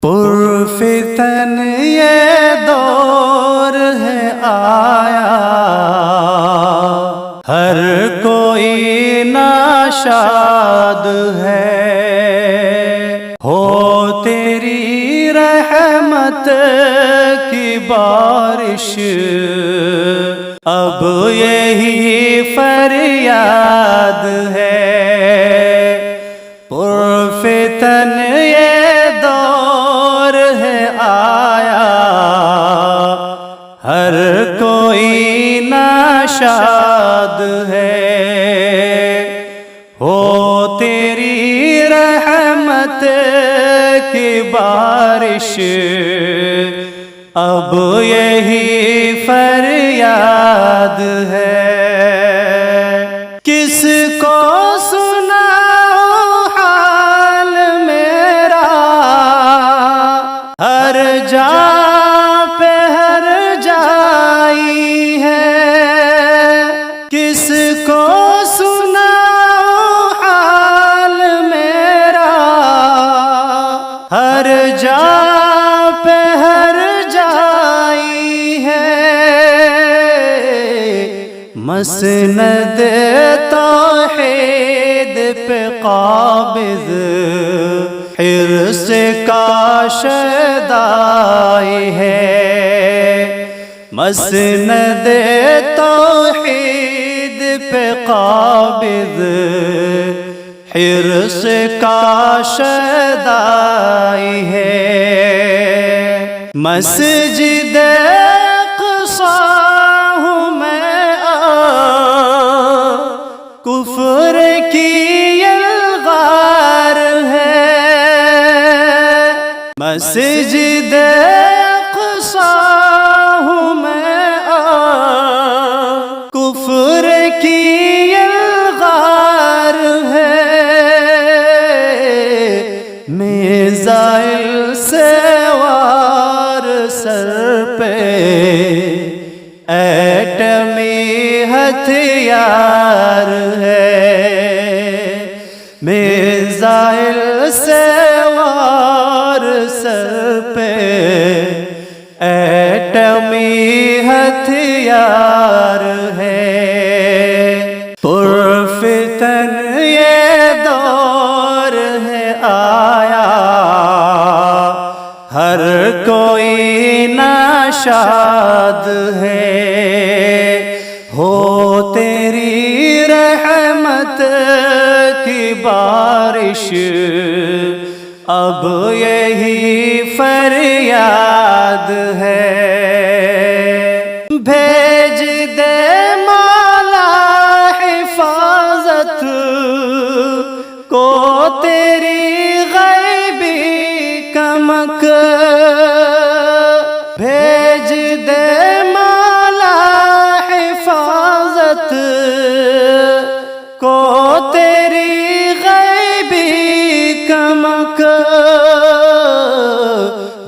پرفتن یہ دور ہے آیا، ہر کوئی ناشاد ہے، ہو تیری رحمت کی بارش، اب یہی فریاد ہے۔ پرفتن یہ دور ہے آیا، ہر کوئی ناشاد ہے، ہو تیری رحمت کی بارش، اب یہی فریاد ہے۔ کس کو سناؤں حال میرا، ہر جا پہ ہر جائی ہے، کس کو سناؤں حال میرا، ہر جا پہ ہر جائی ہے، مسند توحید پہ قابض حرص کا شیدائی ہے، مسند توحید پہ قابض حرص کا شیدائی ہے، مسجد اقصی ہوں میں، کفر کی الغار ہے، مسجد اقصی ہوں میں، کفر کی الغار ہے، میزائل سے وار سر پہ ایٹمی ہتھیار ہے، میزائل سے وار سر پہ ایٹمی ہتھیار ہے۔ پرفتن یہ دور ہے آیا، ہر کوئی ناشاد ہے، ہو تیری رحمت کی بارش، اب یہی فریاد ہے۔ بھیج دے مولا حفاظت کو تیری غیبی کمک، بھیج دے مولا حفاظت کو تیری غیبی کمک،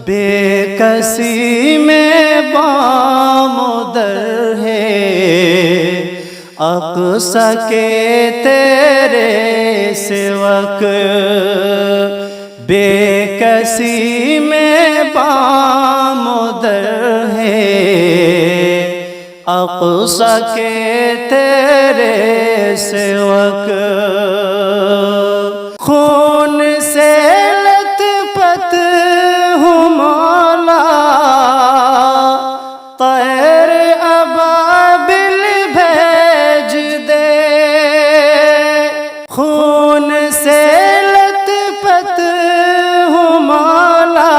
بے کسی میں بام در ہے، اقصی کے تیرے سوک، بے کسی میں بام در ہے، اقصی کے تیرے سوک، خون سے لت پت ہوں مولا، طیر ابابل بھیج دے، خون سے لت پت ہوں مولا،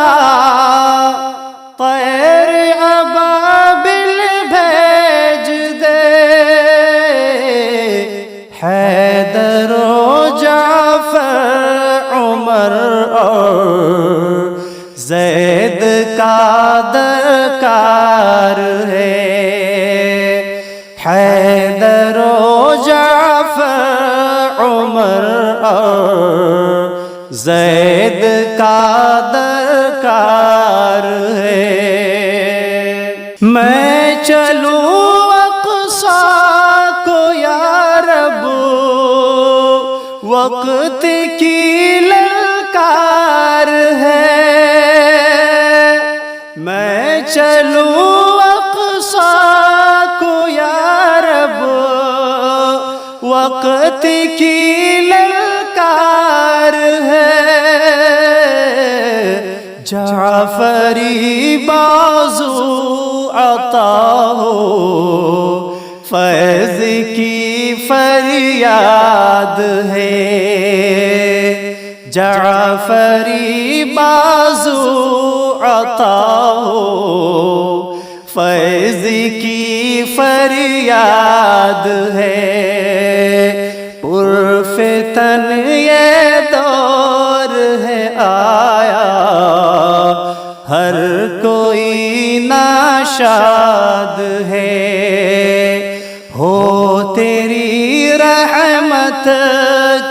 طیر ابابل بھیج دے، حیدر و جعفر عمر اور زید کا درکار ہے، حیدر و جعفر عمر اور زید کا درکار ہے۔ میں چلوں اقصی کو یا رب، وقت کی للکار ہے، چلوں اقصی کو یا رب، وقت کی للکار ہے، جعفری بازو عطا ہو، فیض کی فریاد ہے، جعفری بازو عطا ہو، فیض کی فریاد ہے۔ پرفتن یہ دور ہے آیا، ہر کوئی ناشاد ہے، ہو تیری رحمت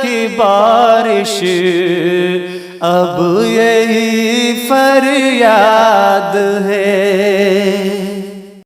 کی بارش، اب یہی فریاد ہے۔